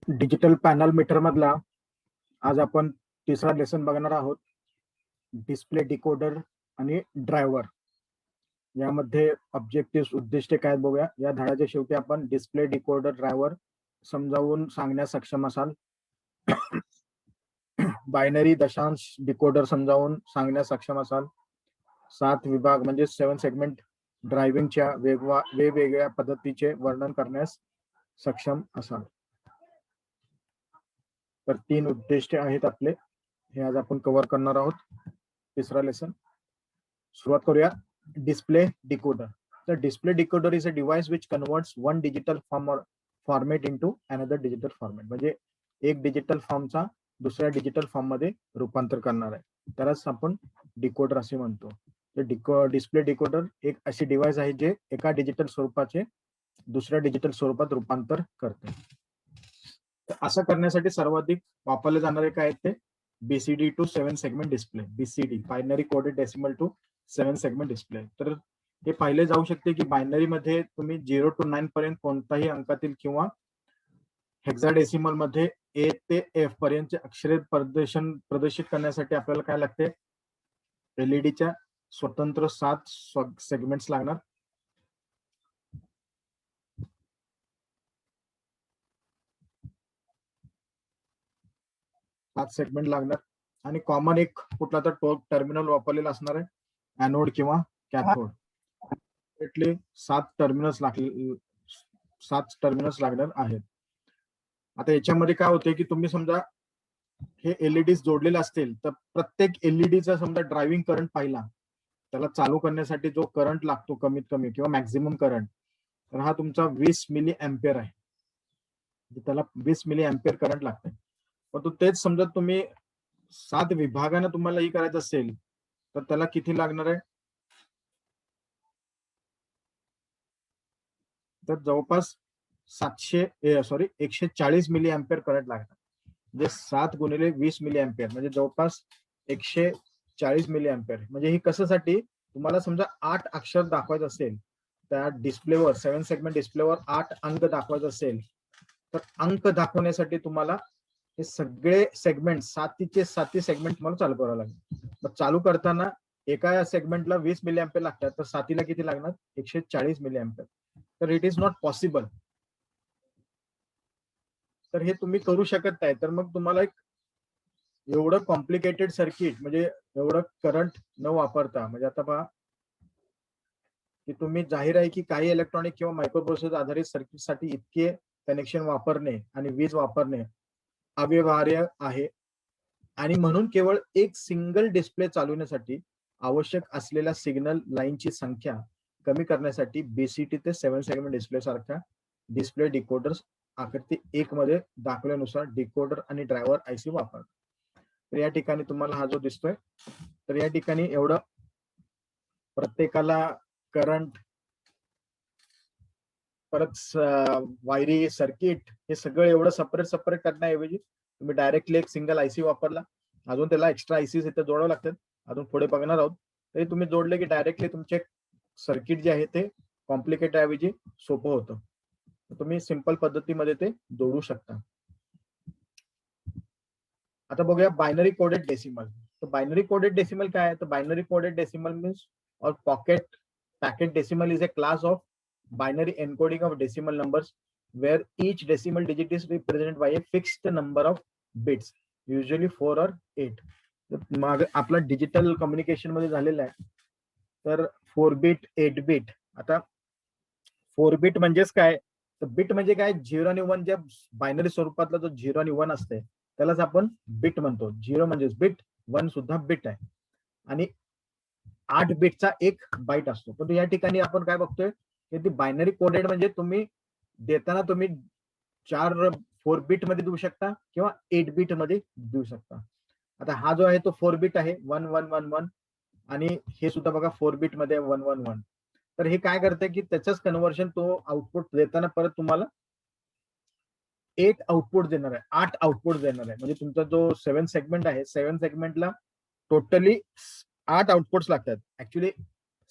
Digital panel metre मधला आज आपण तिसरा लेसन बघणार आहोत. डिस्प्ले, डिकोडर आणि ड्रायव्हर यामध्ये ऑब्जेक्टिव्ह उद्दिष्टे काय बघूया. या धड्याच्या शेवटी आपण डिस्प्ले, डिकोडर, ड्रायव्हर समजावून सांगण्यास सक्षम असाल. बायनरी दशांश डिकोडर समजावून सांगण्यास सक्षम असाल. 7 विभाग म्हणजे 7 सेगमेंट ड्रायव्हिंगच्या वेगवेगळ्या पद्धतीचे वर्णन करण्यास सक्षम असाल. तर 3 उद्दिष्टे आहेत आपले, हे आज आपण कव्हर करणार आहोत. तिसरा लेसन सुरुवात करूया. Display decoder. The display decoder is a device which converts one digital format into another digital format. म्हणजे एक डिजिटल फॉर्मचा दुसऱ्या डिजिटल फॉर्म मध्ये रूपांतर करणार आहे, त्यालाच आपण डिकोडर असे म्हणतो. तर डिस्प्ले डिकोडर एक अशी डिव्हाइस आहे जे एका डिजिटल स्वरूपाचे दुसऱ्या डिजिटल स्वरूपात रूपांतर करते. असं करण्यासाठी सर्वाधिक वापरले जाणारे काय आहेत ते BCD to 7 segment display. BCD binary coded decimal to 7 segment display. तर हे पाहिले जाऊ शकते की बायनरी मध्ये तुम्ही 0 to 9 पर्यंत कोणताही अंकातील किंवा हेक्साडेसिमल मध्ये ए ते एफ पर्यंतचे अक्षरे प्रदर्शित करण्यासाठी आपल्याला काय लागते, एलईडीच्या स्वतंत्र 7 सेगमेंट्स लागणार. सेगमेंट लागणार आणि कॉमन एक कुठला तर टर्मिनल वापरलेला असणार आहे, एनोड किंवा कॅथोड. 7 टर्मिनल्स लागणार आहेत. आता याच्यामध्ये काय होते की तुम्ही समजा हे एलईडी जोडलेले असतील तर प्रत्येक एलईडीचा समजा ड्रायव्हिंग करंट पाहिला, त्याला चालू करण्यासाठी जो करंट लागतो कमीत कमी किंवा मॅक्झिमम करंट, तर हा तुमचा 20 मिली अँपिअर आहे. त्याला 20 मिली अँपिअर करंट लागते. पण तेच समजा तुम्ही 7 विभागाने तुम्हाला ही करायचं असेल तर त्याला किती लागणार आहे, तर जवळपास 140 मिली अँपिअर करंट लागणार. म्हणजे 7 गुणिले 20 मिली अँपिअर म्हणजे जवळपास 140 मिली अँपिअर. म्हणजे ही कशासाठी, तुम्हाला समजा 8 अक्षर दाखवायचं असेल त्या डिस्प्लेवर, 7 सेगमेंट डिस्प्लेवर 8 अंक दाखवायचं असेल, तर अंक दाखवण्यासाठी तुम्हाला हे सगळे सेगमेंट 7 सेगमेंट तुम्हाला चालू करावं लागेल. मग चालू करताना एका सेगमेंटला 20 मिली अँपिअर लागतात, तर 7 किती लागणार, 140 मिली अँपिअर. तर इट इज नॉट पॉसिबल. तर हे तुम्ही करू शकत नाही. तर मग तुम्हाला एक एवढं कॉम्प्लिकेटेड सर्किट, म्हणजे एवढं करंट न वापरता, म्हणजे आता पहा की तुम्ही जाहीर आहे की काही इलेक्ट्रॉनिक किंवा मायक्रोप्रोसेसर आधारित सर्किटसाठी इतके कनेक्शन वापरणे आणि वीज वापरणे अव्यवहार्य आहे. आणि म्हणून केवळ एक सिंगल डिस्प्ले चालवण्यासाठी आवश्यक असलेल्या सिग्नल लाईनची संख्या कमी करण्यासाठी बीसीटी ते 7 सेगमेंट डिस्प्ले सारख्या डिस्प्ले डिकोडर्स आकृती 1 मध्ये दाखवल्यानुसार डिकोडर आणि ड्रायव्हर आयसी वापरतात. तर या ठिकाणी तुम्हाला हा जो दिसतोय, तर या ठिकाणी एवढं प्रत्येकाला करंट, परत वायरी, सर्किट, हे सगळं एवढं सेपरेट करण्याऐवजी तुम्ही डायरेक्टली एक सिंगल आयसी वापरला. अजून त्याला एक्स्ट्रा आयसीज इथे जोडावं लागतात, अजून पुढे बघणार आहोत. तरी तुम्ही जोडले की डायरेक्टली तुमचे सर्किट जे आहे ते कॉम्प्लिकेट ऐवजी सोपं होतं. तुम्ही सिंपल पद्धतीमध्ये ते जोडू शकता. आता बघूया बायनरी कोडेड डेसिमल. तर बायनरी कोडेड डेसिमल काय आहे, तर बायनरी कोडेड डेसिमल मीन्स और packet decimal is a class of binary encoding of decimal numbers where each decimal digit is represented by a fixed number of bits, usually 4 or 8. मग आपला digital communication मध्ये झालेला आहे, तर 4 bit 8 bit. आता 4 bit म्हणजेच काय, तर बिट म्हणजे काय, 0 आणि 1, ज्या बायनरी स्वरूपातला जो 0 आणि 1 असते त्यालाच आपण बिट म्हणतो. 0 म्हणजेच बिट, 1 सुद्धा बिट आहे, आणि 8 बिटचा एक बाईट असतो. पण या ठिकाणी आपण काय बघतोय की ती बायनरी कोडेड म्हणजे तुम्ही देताना तुम्ही 4 बिट मध्ये देऊ शकता किंवा 8 बिट मध्ये देऊ शकता. आता हा जो आहे तो 4 बिट आहे, 1111, आणि हे सुद्धा बघा 4 बिट मध्ये 111. तर हे काय करते की त्याचंच कन्व्हर्शन तो आउटपुट देताना परत तुम्हाला 8 आउटपुट देणार आहे, 8 आउटपुट देणार आहे. म्हणजे तुमचा जो 7 सेगमेंट आहे, 7 सेगमेंटला टोटली 8 आउटपुट्स लागतात. ऍक्च्युली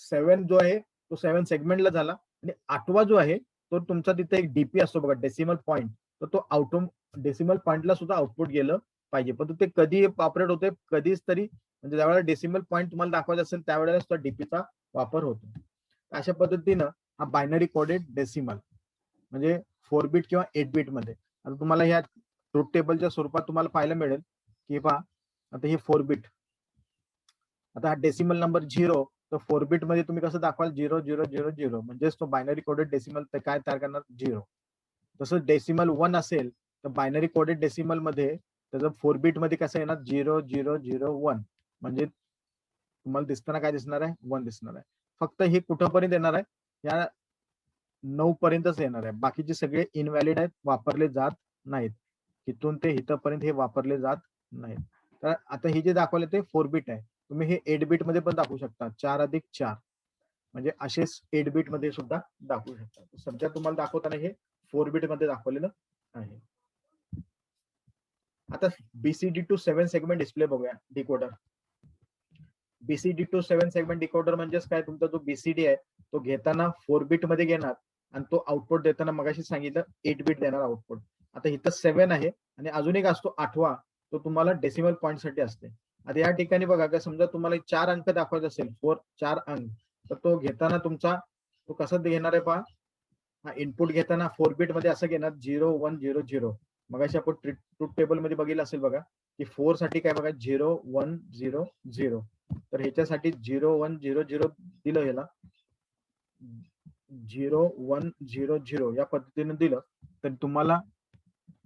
7 जो आहे तो 7 सेगमेंटला झाला, आणि 8वा जो आहे तो तुमचा तिथे एक डीपी असतो बघा, डेसिमल पॉइंट. तर तो डेसिमल पॉईंटला सुद्धा आउटपुट गेलं पाहिजे. पण ते कधी ऑपरेट होते, कधीच तरी म्हणजे ज्यावेळेला डेसिमल पॉईंट तुम्हाला दाखवायचा असेल त्यावेळेला सुद्धा डीपीचा वापर होतो. अशा पद्धतीनं हा बायनरी कोडेड डेसिमल म्हणजे 4 बिट किंवा 8 बिट मध्ये. आता तुम्हाला ह्या ट्रूथ टेबलच्या स्वरूपात तुम्हाला पाहायला मिळेल की पहा आता हे 4 बिट. आता हा डेसिमल नंबर 0 तर 4 बिट मध्ये तुम्ही कसं दाखवाल 0000 म्हणजेच तो बायनरी कोडेड डेसिमल काय तयार करणार 0. तसं डेसिमल 1 असेल तर बायनरी कोडेड डेसिमल मध्ये त्याचं 4 बिट मध्ये कसं येणार 0001 म्हणजे तुम्हाला दिसताना काय दिसणार आहे 1 दिसणार आहे. फक्त हे कुठपर्यंत येणार आहे या 9 पर्यंतच येणार आहे. बाकीचे सगळे इनव्हॅलिड आहेत, वापरले जात नाहीत. इथून ते इथपर्यंत हे वापरले जात नाहीत. तर आता हे जे दाखवले ते 4 बिट आहे. तुम्ही हे 8 बिट मध्ये पण दाखवू शकता 4+4 म्हणजे असेच 8 बिट मध्ये सुद्धा दाखवू शकता. सध्या तुम्हाला दाखवताना हे 4 बिट मध्ये दाखवलेलं आहे. आता बीसीडी टू 7 सेगमेंट डिस्प्ले बघूया decoder. BCD to 7 segment decoder म्हणजेच काय तुमचा जो बीसीडी आहे तो घेताना 4 बिट मध्ये घेणार आणि तो आउटपुट देताना मगाशी सांगितलं 8 बिट देणार आउटपुट. आता इथं 7 आहे आणि अजून एक असतो 8वा तो तुम्हाला डेसिमल पॉईंट साठी असते. आता या ठिकाणी बघा का समजा तुम्हाला 4 अंक दाखवायचा असेल 4 अंक तर तो घेताना तुमचा तो कसा घेणार आहे पहा. हा इनपुट घेताना 4 बिट मध्ये असं घेणार 0100. मगाशी आपण ट्रूथ टेबल मध्ये बघितलं असेल बघा की 4 साठी काय बघा 0100. तर ह्याच्यासाठी 0100 दिलं ह्याला 0100 या पद्धतीने दिलं तर तुम्हाला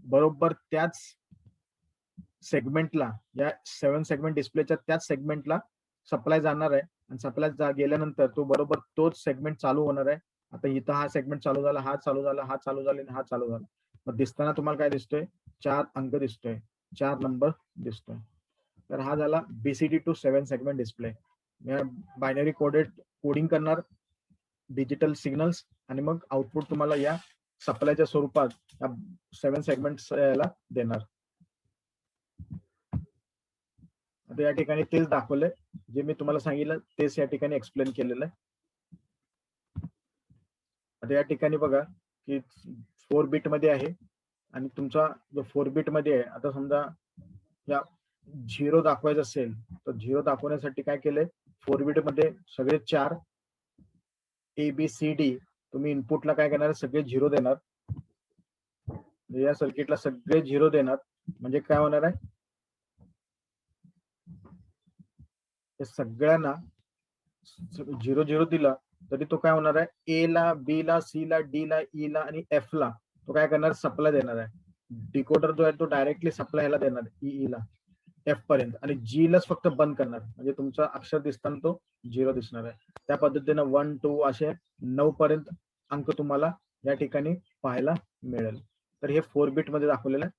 बरोबर त्याच सेगमेंटला या 7 सेगमेंट डिस्प्लेच्या त्याच सेगमेंटला सप्लाय जाणार आहे आणि सप्लाय गेल्यानंतर तो बरोबर तोच सेगमेंट चालू होणार आहे. आता इथं हा सेगमेंट चालू झाला, हा चालू झाला, हा चालू झाला आणि हा चालू झाला. मग दिसताना तुम्हाला काय दिसतोय 4 अंक दिसतोय, 4 नंबर दिसतोय. तर हा झाला BCD to 7 segment display. Binary coding करणार डिजिटल सिग्नल्स आणि मग आउटपुट तुम्हाला या सप्लायच्या स्वरूपात 7 सेगमेंट्स याला देणार. आता या ठिकाणी तेच दाखवलंय जे मी तुम्हाला सांगितलं तेच या ठिकाणी एक्सप्लेन केलेलं आहे. आता या ठिकाणी बघा की 4 बिट मध्ये आहे आणि तुमचा जो 4 बिट मध्ये आहे आता समजा या 0 दाखवायचं असेल तर 0 दाखवण्यासाठी काय केलंय 4 बिट मध्ये सगळे 4 ABCD तुम्ही इनपुटला काय करणार सगळे 0 देणार. या सर्किटला सगळे 0 देणार म्हणजे काय होणार आहे सगळ्यांना 0 दिला तरी तो काय होणार आहे ए ला बी ला सी ला डी ला ई ला आणि एफ ला तो काय करणार सप्लाय देणार आहे. डिकोडर जो आहे तो डायरेक्टली सप्लाय ह्याला देणार ई ला एफ पर्यंत आणि जी लाच फक्त बंद करणार म्हणजे तुमचा अक्षर दिसताना तो 0 दिसणार आहे. त्या पद्धतीनं 1 2 असे 9 पर्यंत अंक तुम्हाला या ठिकाणी पाहायला मिळेल. तर हे 4 बिट मध्ये दाखवलेलं आहे.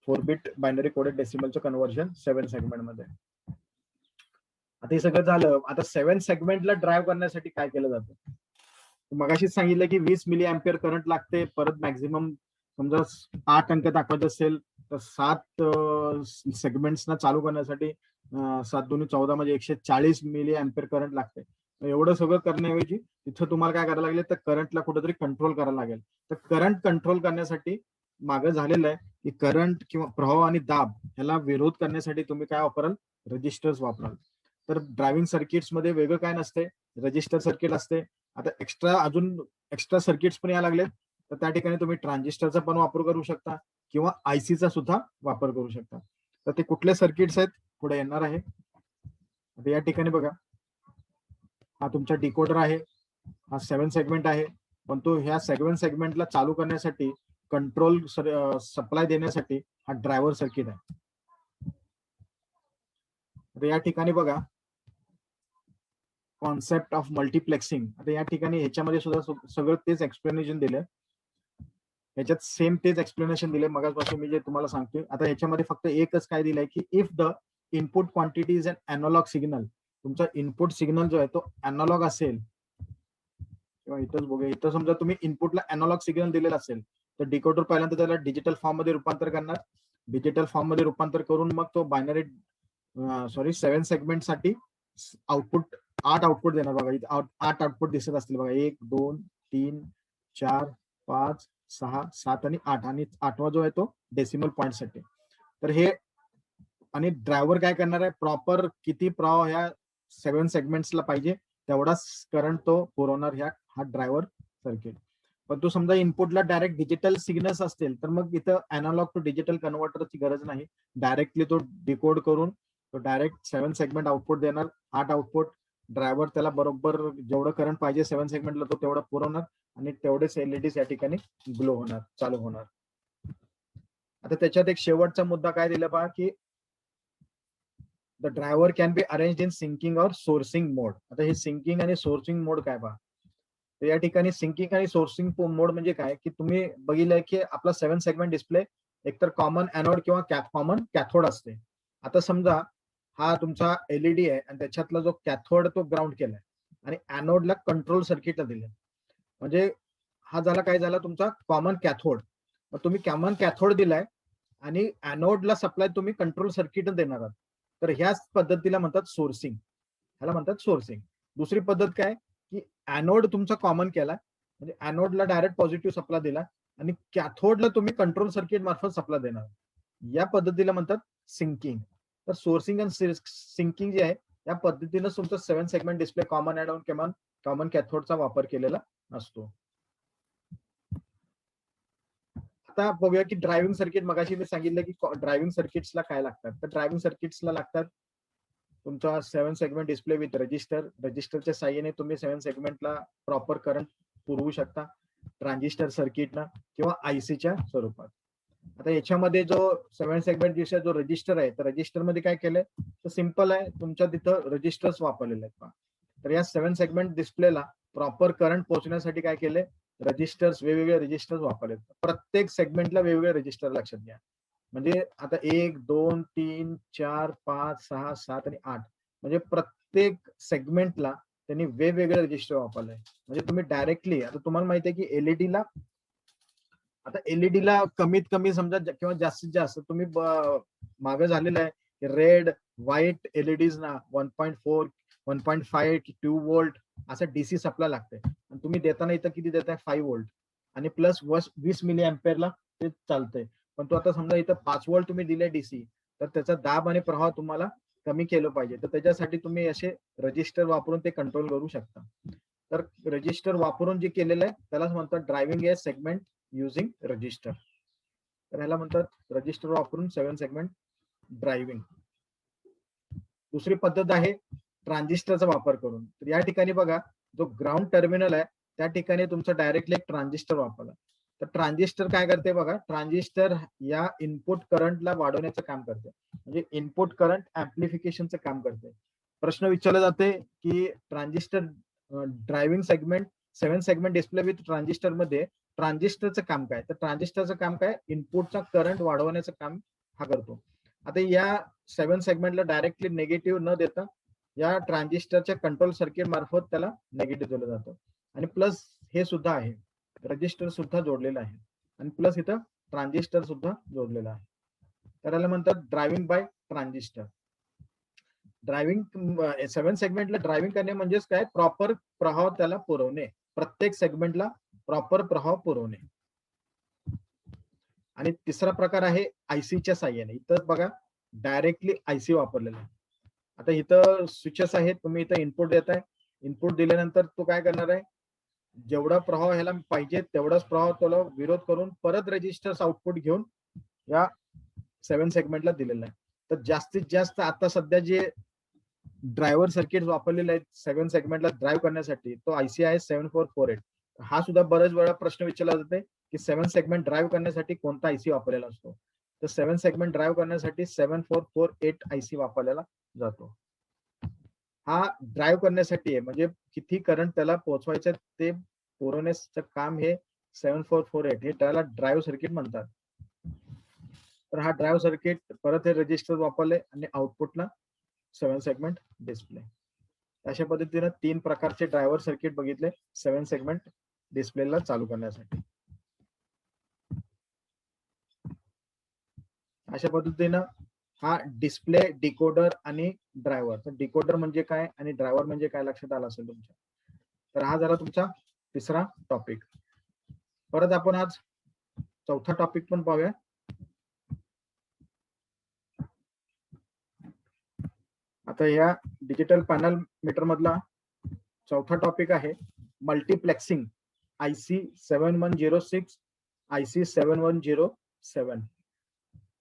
4 बिट बायनरी कोडेड डेसिमलचं कन्व्हर्जन 7 सेगमेंट मध्ये. आता हे सगळं झालं. आता 7 सेगमेंटला ड्राईव्ह करण्यासाठी काय केलं जातं मगाशीच सांगितलं की 20 मिली अँपिअर करंट लागते. परत मॅक्झिमम समजा 8 अंक दाखवायचे असेल तर 7 सेगमेंट्सना चालू करण्यासाठी 7 दूनी 14 म्हणजे 140 मिली अँपिअर करंट लागते. एवढं सगळं करण्याऐवजी तिथं तुम्हाला काय करायला लागेल तर करंटला कुठेतरी कंट्रोल करायला लागेल. तर करंट कंट्रोल करण्यासाठी मागं झालेलं आहे की करंट किंवा प्रवाह आणि दाब याला विरोध करण्यासाठी तुम्ही काय वापराल रजिस्टर्स वापराल. तर ड्रायव्हिंग सर्किट्स मध्ये वेगळं काय नसते रजिस्टर सर्किट असते. आता अजून एक्स्ट्रा सर्किट्स पण यायला लागलेत तर त्या ठिकाणी तुम्ही ट्रान्झिस्टरचा पण वापर करू शकता किंवा आयसीचा सुद्धा वापर करू शकता. तर ते कुठले सर्किट्स आहेत पुढे येणार आहे. आता या ठिकाणी बघा हा तुमचा डिकोडर आहे. हा 7 सेगमेंट आहे पण तो ह्या 7 सेगमेंटला चालू करण्यासाठी कंट्रोल सप्लाय देण्यासाठी हा ड्रायव्हर सर्किट आहे. आता या ठिकाणी बघा कॉन्सेप्ट ऑफ मल्टिप्लेक्सिंग. आता या ठिकाणी ह्याच्यामध्ये सुद्धा सगळं तेच एक्सप्लेनेशन दिलं. ह्याच्यात सेम तेच एक्सप्लेनेशन दिले मगापासून मी जे तुम्हाला सांगतोय. आता ह्याच्यामध्ये फक्त एकच काय दिलंय की if the input quantity is an analogue signal तुमचा इनपुट सिग्नल जो आहे तो अॅनालॉग असेल किंवा इथंच बघूया इथं समजा तुम्ही इनपुटला अॅनालॉग सिग्नल दिलेला असेल तर डिकोडर पहिल्यांदा त्याला डिजिटल फॉर्म मध्ये रूपांतर करणार. डिजिटल फॉर्म मध्ये रूपांतर करून मग तो बायनरी 7 सेगमेंट साठी आउटपुट 8 आउटपुट देणार. बघा इथे 8 आउटपुट दिसत असतील बघा 1 2 3 4 5 6, 7 आणि 8 आणि 8वा जो आहे तो डेसिमल पॉईंट साठी. तर हे आणि ड्रायव्हर काय करणार आहे, प्रॉपर किती प्रवाह ह्या 7 सेगमेंट्सला पाहिजे तेवढाच करंट तो पुरवणार हा ड्रायव्हर सर्किट. पण तू समजा इनपुटला डायरेक्ट डिजिटल सिग्नल्स असतील तर मग इथं अनालॉग टू डिजिटल कन्व्हर्टरची गरज नाही. डायरेक्टली तो डिकोड करून तो डायरेक्ट 7 सेगमेंट आउटपुट देणार. 8 आउटपुट ड्रायव्हर त्याला बरोबर जेवढं करंट पाहिजे 7 सेगमेंटला तो तेवढं पुरवणार आणि तेवढेच एलईडीज या ठिकाणी ग्लो होणार, चालू होणार. आता त्याच्यात एक शेवटचा मुद्दा काय दिला पहा की the driver can be arrange in sinking or sourcing mode. आता हे सिंकिंग आणि सोर्सिंग मोड काय पहा, तर या ठिकाणी सिंकिंग आणि सोर्सिंग मोड म्हणजे काय की तुम्ही बघितलंय की आपला 7 सेगमेंट डिस्प्ले एकतर कॉमन एनोड किंवा कॉमन कॅथोड असते. आता समजा हा तुमचा एलईडी आहे आणि त्याच्यातला जो कॅथोड तो ग्राउंड केलाय आणि एनोडला कंट्रोल सर्किटला दिले. म्हणजे हा झाला काय झाला तुमचा कॉमन कॅथोड. मग तुम्ही कॉमन कॅथोड दिलाय आणि एनोडला सप्लाय तुम्ही कंट्रोल सर्किट देणार आहात. तर ह्याच पद्धतीला म्हणतात सोर्सिंग, ह्याला म्हणतात सोर्सिंग. दुसरी पद्धत काय की एनोड तुमचा कॉमन केला म्हणजे एनोडला डायरेक्ट पॉझिटिव्ह सप्लाय दिला आणि कॅथोडला तुम्ही कंट्रोल सर्किट मार्फत सप्लाय देणार, या पद्धतीला म्हणतात सिंकिंग. तर सोर्सिंग आणि सिंकिंग जे आहे या पद्धतीनं तुमचा 7 सेगमेंट डिस्प्ले कॉमन एनोड किंवा कॉमन कॅथोडचा वापर केलेला असतो. आता बघूया की ड्रायव्हिंग सर्किट, मगाशी मी सांगितलं की ड्रायव्हिंग सर्किट्सला काय लागतात. तर ड्रायव्हिंग सर्किट्सला लागतात तुमचा 7 सेगमेंट डिस्प्ले विथ रजिस्टर. रजिस्टरच्या साह्याने तुम्ही 7 सेगमेंटला प्रॉपर करंट पुरवू शकता ट्रान्झिस्टर सर्किटनं किंवा आयसीच्या स्वरूपात. आता याच्यामध्ये जो 7 सेगमेंट डिस्प्ले जो रजिस्टर आहे, तर रजिस्टर मध्ये काय केलंय तर सिंपल आहे, तुमच्या तिथं रजिस्टर्स वापरलेले आहेत. तर या 7 सेगमेंट डिस्प्लेला प्रॉपर करंट पोहोचण्यासाठी काय केलंय, रजिस्टर्स, वेगवेगळे रजिस्टर्स वापरलेत. प्रत्येक सेगमेंटला वेगवेगळे रजिस्टर लक्षात घ्या. म्हणजे आता 1, 2, 3, 4, 5, 6, 7 आणि 8 म्हणजे प्रत्येक सेगमेंटला त्यांनी वेगवेगळे रजिस्टर वापरले. म्हणजे तुम्ही डायरेक्टली, आता तुम्हाला माहिती आहे की एलईडीला, आता एलईडीला कमीत कमी समजा किंवा जास्तीत जास्त तुम्ही मागे झालेलं आहे की रेड व्हाईट एलईडीज ना 1.4 1.5 2 वोल्ट असं डीसी सप्लाय लागते आणि तुम्ही देताना इथं किती देताय 5 वोल्ट आणि प्लस 20 मिली अँपेअरला ते चालतंय. पण तो आता समजा इथं 5 वोल्ट तुम्ही दिले डीसी, तर त्याचा दाब आणि प्रवाह तुम्हाला कमी केलं पाहिजे, तर त्याच्यासाठी तुम्ही असे रजिस्टर वापरून ते कंट्रोल करू शकता. तर रजिस्टर वापरून जे केलेलं आहे त्यालाच म्हणतात driving A segment using register. तर ह्याला म्हणतात रजिस्टर वापरून 7 सेगमेंट ड्रायव्हिंग. दुसरी पद्धत आहे ट्रान्झिस्टरचा वापर करून. तर या ठिकाणी बघा जो ग्राउंड टर्मिनल आहे त्या ठिकाणी तुमचा डायरेक्टली एक ट्रान्झिस्टर वापरला. तर ट्रान्झिस्टर काय करते बघा, ट्रान्झिस्टर या इनपुट करंटला वाढवण्याचं काम करते, म्हणजे इनपुट करंट ऍम्प्लिफिकेशनचं काम करते. प्रश्न विचारला जाते की transistor driving segment 7 segment display with transistor मध्ये ट्रान्झिस्टरचं काम काय, तर ट्रान्झिस्टरचं काम काय, इनपुटचा करंट वाढवण्याचं काम हा करतो. आता या 7 सेगमेंटला डायरेक्टली नेगेटिव्ह न देता या ट्रान्झिस्टरच्या कंट्रोल सर्किट मार्फत त्याला नेगेटिव्ह दिलं जातं. आणि प्लस हे सुद्धा आहे, रजिस्टर सुद्धा जोडलेलं आहे आणि प्लस इथं ट्रान्झिस्टर सुद्धा जोडलेलं आहे. तर याला म्हणतात ड्रायव्हिंग बाय ट्रान्झिस्टर. ड्रायव्हिंग 7 सेगमेंटला ड्रायव्हिंग करणे म्हणजेच काय, प्रॉपर प्रवाह त्याला पुरवणे, प्रत्येक सेगमेंटला प्रॉपर प्रवाह पुरवणे. आणि तिसरा प्रकार आहे आयसीच्या साह्याने. इथं बघा डायरेक्टली आयसी वापरलेला आहे. आता इथं स्विचेस आहेत, तुम्ही इथं इनपुट देताय, इनपुट दिल्यानंतर तो काय करणार आहे, जेवढा प्रवाह ह्याला पाहिजे तेवढाच प्रवाह त्याला विरोध करून परत रजिस्टर्स आउटपुट घेऊन या 7 सेगमेंटला दिलेला आहे. तर जास्तीत जास्त आता सध्या जे ड्रायव्हर सर्किट वापरलेले आहेत 7 सेगमेंटला ड्राईव्ह करण्यासाठी तो आयसी आहे 7448. हा सुद्धा बरेच वेळा प्रश्न विचारला जाते की 7 सेगमेंट ड्राईव्ह करण्यासाठी कोणता आयसी वापरलेला असतो. तर 7 सेगमेंट ड्राईव्ह करण्यासाठी 7448 आयसी वापरलेला जातो. हा ड्राईव्ह करण्यासाठी आहे, म्हणजे किती करंट त्याला पोहोचवायचं ते पुरवण्याचं काम हे 7448 हे त्याला ड्राईव्ह सर्किट म्हणतात. तर हा ड्राईव्ह सर्किट परत हे रजिस्टर वापरले आणि आउटपुटला 7 सेगमेंट डिस्प्ले. अशा पद्धतीने 3 प्रकारचे ड्रायव्हर सर्किट बघितले 7 सेगमेंट डिस्प्लेला चालू करण्यासाठी. अशा पद्धतीनं हा डिस्प्ले, डिकोडर आणि ड्रायव्हर. तर डिकोडर म्हणजे काय आणि ड्रायव्हर म्हणजे काय लक्षात आलं असेल तुमच्या. तर हा झाला तुमचा तिसरा टॉपिक. परत आपण आज चौथा टॉपिक पण पाहूया. आता या डिजिटल पॅनल मीटर मधला चौथा टॉपिक आहे मल्टीप्लेक्सिंग IC 7106 IC 7107.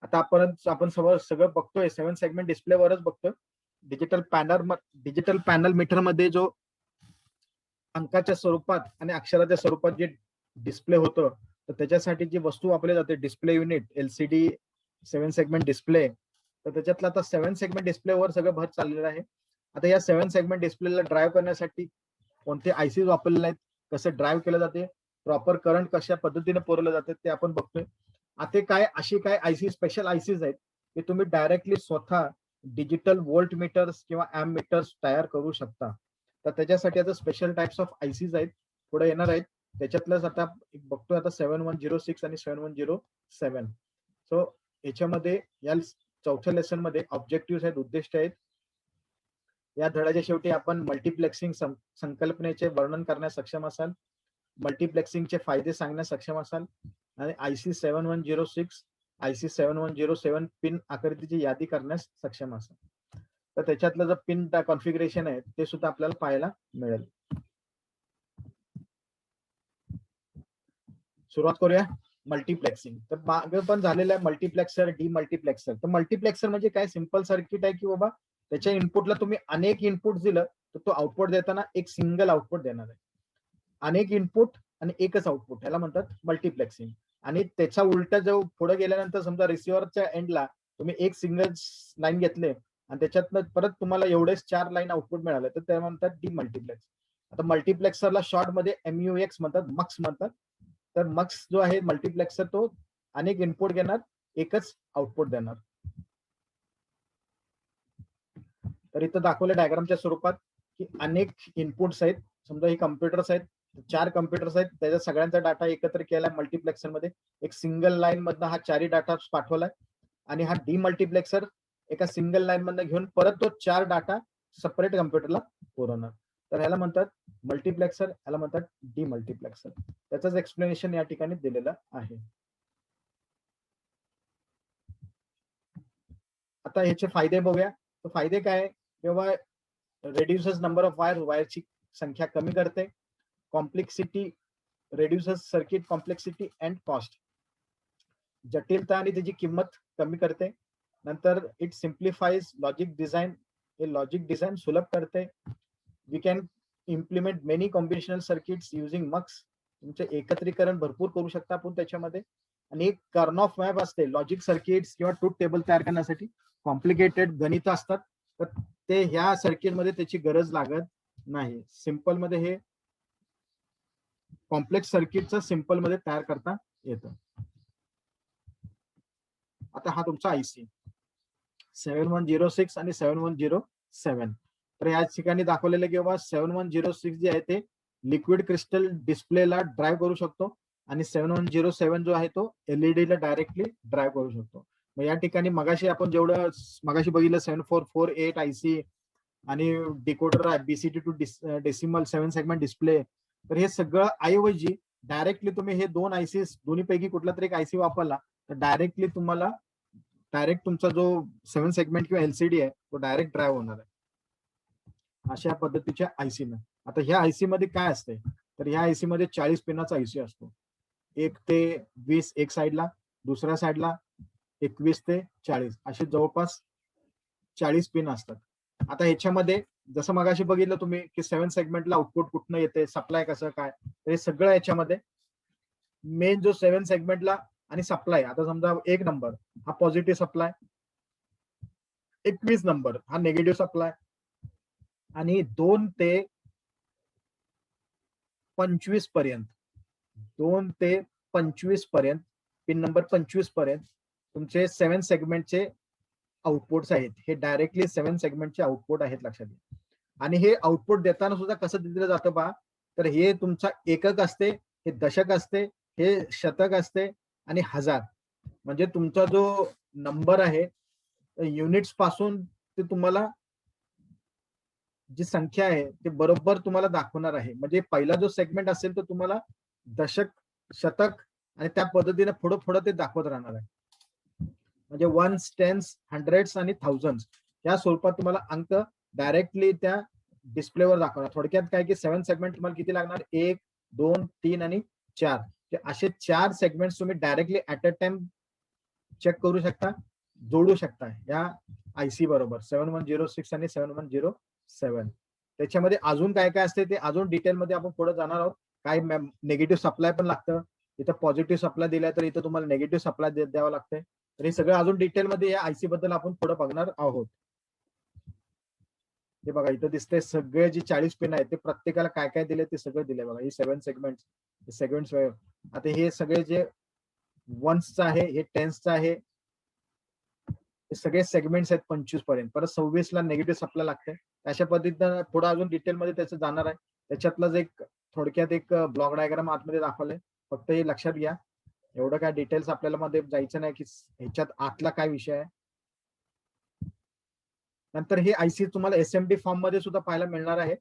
आता आपण सगळं बघतोय 7 सेगमेंट डिस्प्लेवरच बघतोय. डिजिटल पॅनल मीटर मध्ये जो अंकाच्या स्वरूपात आणि अक्षराच्या स्वरूपात जे डिस्प्ले होतं, तर त्याच्यासाठी जी वस्तू वापरली जाते display unit LCD 7 segment display, तर त्याच्यातलं आता 7 सेगमेंट डिस्प्लेवर सगळं भर चाललेलं आहे. आता या 7 सेगमेंट डिस्प्लेला ड्राईव्ह करण्यासाठी कोणते IC वापरलेले आहेत, कसं ड्राईव्ह केलं जाते, प्रॉपर करंट कशा पद्धतीने पुरवलं जाते ते आपण बघतोय. आता अशी काय IC स्पेशल ICs आहेत की तुम्ही डायरेक्टली स्वतः डिजिटल व्होल्ट मीटर्स किंवा एम्प मीटर्स तयार करू शकता. तर त्याच्यासाठी आता स्पेशल टाइप्स ऑफ ICs आहेत, पुढे येणार आहेत. त्याच्यातलंच आता बघतोय आता 7106 आणि 7107. सो याच्यामध्ये या चौथ्या लेसन मध्ये ऑब्जेक्टिव्ह आहेत, उद्दिष्ट आहेत. या धड्याच्या शेवटी आपण मल्टीप्लेक्सिंग संकल्पनेचे वर्णन करण्यास सक्षम असाल, मल्टीप्लेक्सिंगचे फायदे सांगण्यास सक्षम असाल आणि IC 7106 IC 7107 पिन आकृतीची यादी करण्यास सक्षम असाल. तर त्याच्यातलं जे पिन कॉन्फिगरेशन आहे ते सुद्धा आपल्याला पाहायला मिळेल. सुरुवात करूया मल्टीप्लेक्सिंग. तर मागे पण झालेलं आहे मल्टीप्लेक्सर, डीमल्टीप्लेक्सर. तर मल्टीप्लेक्सर म्हणजे काय, सिंपल सर्किट आहे की बाबा त्याच्या इनपुटला तुम्ही अनेक इनपुट दिलं तर तो आउटपुट देताना एक सिंगल आउटपुट देणार आहे. अनेक इनपुट आणि एकच आउटपुट, ह्याला म्हणतात मल्टीप्लेक्सिंग. आणि त्याचा उलटा जो पुढे गेल्यानंतर समजा रिसिव्हरच्या एंडला तुम्ही एक सिंगल लाईन घेतले आणि त्याच्यातनं परत तुम्हाला एवढेच 4 लाईन आउटपुट मिळाले तर ते म्हणतात डीमल्टीप्लेक्स. आता मल्टीप्लेक्सरला शॉर्ट मध्ये MUX म्हणतात, मक्स म्हणतात. तर मक्स जो आहे मल्टीप्लेक्सर तो अनेक इनपुट घेणार, एकच आउटपुट देणार. तर इथं दाखवलं डायग्रामच्या स्वरूपात की अनेक इनपुट्स आहेत. समजा हे कम्प्युटर्स आहेत, 4 कम्प्युटर्स आहेत, त्याच्या सगळ्यांचा डाटा एकत्र केलाय मल्टीप्लेक्सर मध्ये. एक सिंगल लाईन मधनं हा 4 डाटा पाठवलाय आणि हा डीमल्टीप्लेक्सर एका सिंगल लाईन मधनं घेऊन परत तो 4 डाटा सेपरेट कम्प्युटरला पुरवणार. तर ह्याला म्हणतात मल्टीप्लेक्सर, ह्याला म्हणतात डीमल्टीप्लेक्सर. त्याचंच एक्सप्लेनेशन या ठिकाणी दिलेलं आहे. आता ह्याचे फायदे बघूया. तर फायदे काय, किंवा रेड्युसेस नंबर ऑफ वायरची संख्या कमी करते, complexity reduces circuit complexity and cost, जटिलता आणि त्याची किंमत कमी करते. नंतर इट सिम्प्लिफाईज लॉजिक डिझाईन, हे लॉजिक डिझाईन सुलभ करते. We can implement many combinational circuits using mux, तुमचे एकत्रीकरण भरपूर करू शकता आपण त्याच्यामध्ये. आणि एक कर्नऑफ मॅप असते लॉजिक सर्किट्स किंवा ट्रूथ टेबल तयार करण्यासाठी. कॉम्प्लिकेटेड गणित असतात तर ते ह्या सर्किट मध्ये त्याची गरज लागत नाही. सिंपल मध्ये हे कॉम्प्लेक्स सर्किटचं सिंपल मध्ये तयार करता येतं. आता हा तुमचा IC 7106 आणि 7107. तर या ठिकाणी दाखवलेलं की बाबा 7106 जे आहे ते लिक्विड क्रिस्टल डिस्प्लेला ड्राईव्ह करू शकतो आणि 7107 जो आहे तो LED ला डायरेक्टली ड्राईव्ह करू शकतो. मग या ठिकाणी मगाशी आपण जेवढं मगाशी बघितलं 7448 IC आणि decoder BCD to decimal 7 segment display, तर हे सगळं ऐवजी डायरेक्टली तुम्ही हे 2 IC दोन्हीपैकी कुठला तरी एक IC वापरला तर डायरेक्टली तुम्हाला डायरेक्ट तुमचा जो 7 सेगमेंट किंवा LCD आहे तो डायरेक्ट ड्राईव्ह होणार आहे अशा पद्धतीच्या IC न. आता ह्या IC मध्ये काय असते, तर ह्या IC मध्ये 40 पिनाचा IC असतो. 1 ते 20 एक साईडला, दुसऱ्या साईडला 21 ते 40 असे जवळपास 40 पिन असतात. आता ह्याच्यामध्ये जसं मगाशी बघितलं तुम्ही की 7 सेगमेंटला आउटपुट कुठनं येते, सप्लाय कसं काय, तर हे सगळं याच्यामध्ये मेन जो 7 सेगमेंटला आणि सप्लाय. आता समजा 1 नंबर हा पॉझिटिव्ह सप्लाय, 21 नंबर हा निगेटिव्ह सप्लाय आणि 2 ते 25 पर्यंत, 2 ते 25 पर्यंत, पिन नंबर 25 पर्यंत तुमचे 7 सेगमेंटचे आउटपुट्स आहेत. हे डायरेक्टली 7 सेगमेंटचे आउटपुट आहेत, लक्षात घ्या. आणि हे आउटपुट देताना सुद्धा कसं दिलं जातं पहा, तर हे तुमचा एकक असते, हे दशक असते, हे शतक असते आणि हजार. म्हणजे तुमचा जो नंबर आहे युनिट्स पासून ते तुम्हाला जी संख्या आहे ते बरोबर तुम्हाला दाखवणार आहे. म्हणजे पहिला जो सेगमेंट असेल तर तुम्हाला दशक, शतक आणि त्या पद्धतीने पुढे पुढे ते दाखवत राहणार आहे. म्हणजे वन्स, टेन्स, हंड्रेड्स आणि थाउजंड्स या स्वरूपात तुम्हाला अंक डायरेक्टली त्या डिस्प्लेवर दाखवणार. थोडक्यात काय की 7 सेगमेंट तुम्हाला किती लागणार, 1, 2, 3 आणि 4. ते असे 4 सेगमेंट्स तुम्ही directly at a time check करू शकता, जोडू शकता या आयसी बरोबर 7106 आणि 7107. त्याच्यामध्ये अजून काय काय असते ते अजून डिटेलमध्ये आपण पुढे जाणार आहोत. काय निगेटिव्ह सप्लाय पण लागतं, इथं पॉझिटिव्ह सप्लाय दिलाय तर इथं तुम्हाला निगेटिव्ह सप्लाय द्यावं लागतंय. तर हे सगळं अजून डिटेलमध्ये या आयसी बद्दल आपण पुढे बघणार आहोत. हे बघा इथं दिसतंय सगळे जे 40 पिन आहेत ते प्रत्येकाला काय काय दिले ते सगळं दिलंय बघा. हे 7 सेगमेंट्स आता हे सगळे जे वन्सचं आहे, हे टेन्सचं आहे, हे सगळे सेगमेंट्स आहेत 25 पर्यंत. परत 26 ला निगेटिव्ह सप्लाय लागते. अशा पद्धतीनं पुढे अजून डिटेलमध्ये त्याचं जाणार आहे. त्याच्यातलं एक थोडक्यात एक ब्लॉक डायग्राम आतमध्ये दाखवलंय, फक्त हे लक्षात घ्या. एवढं काय डिटेल्स आपल्याला मध्ये जायचं नाही की ह्याच्यात आतला काय विषय आहे. नंतर हे आयसी तुम्हाला एसएमडी फॉर्म मध्ये सुद्धा पाहायला मिळणार आहे.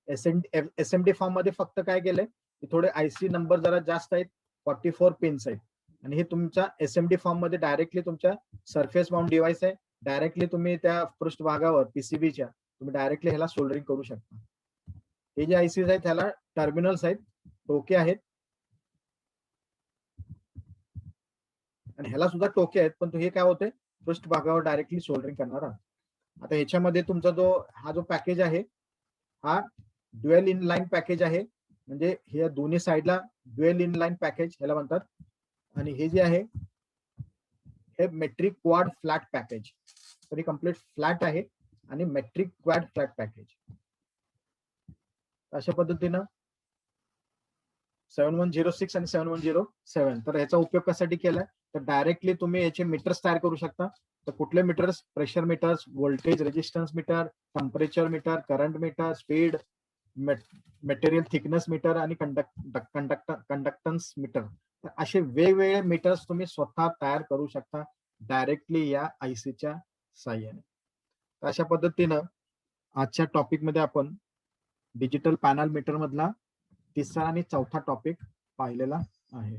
एसएमडी फॉर्म मध्ये फक्त काय केलंय की थोडे आयसी नंबर जरा जास्त आहेत, 44 पिन्स आहेत. आणि हे तुमच्या एसएमडी फॉर्म मध्ये डायरेक्टली तुमच्या सरफेस माउंट डिव्हाइस आहे. डायरेक्टली तुम्ही त्या पृष्ठभागावर पीसीबीच्या तुम्ही डायरेक्टली ह्याला सोल्डरिंग करू शकता. हे जे आयसीज आहेत ह्याला टर्मिनल्स आहेत, टोके आहेत, आणि ह्याला सुद्धा टोके आहेत, पण हे काय होते पृष्ठभागावर डायरेक्टली सोल्डरिंग करणार आहात. आता ह्याच्यामध्ये तुमचा जो पॅकेज आहे हा ड्युएल इन लाईन पॅकेज आहे. म्हणजे हे दोन्ही साईडला ड्युएल इन लाईन पॅकेज ह्याला म्हणतात. आणि हे जे आहे हे मेट्रिक क्वाड फ्लॅट पॅकेज. तर हे कम्प्लीट फ्लॅट आहे आणि मेट्रिक क्वाड फ्लॅट पॅकेज. अशा पद्धतीनं 7106 आणि 7107. तर याचा उपयोग कशासाठी केलाय तर डायरेक्टली तुम्ही याचे मीटर्स तयार करू शकता. तर कुठले meters, pressure meters, voltage resistance meter, temperature meter, current meter, speed, material thickness meter आणि कंडक्टन्स मीटर. तर असे वेगवेगळे मीटर्स तुम्ही स्वतः तयार करू शकता डायरेक्टली या आयसीच्या साह्याने. अशा पद्धतीनं आजच्या टॉपिक मध्ये आपण डिजिटल पॅनल मीटर मधला 3रा आणि 4था टॉपिक पाहिलेला आहे.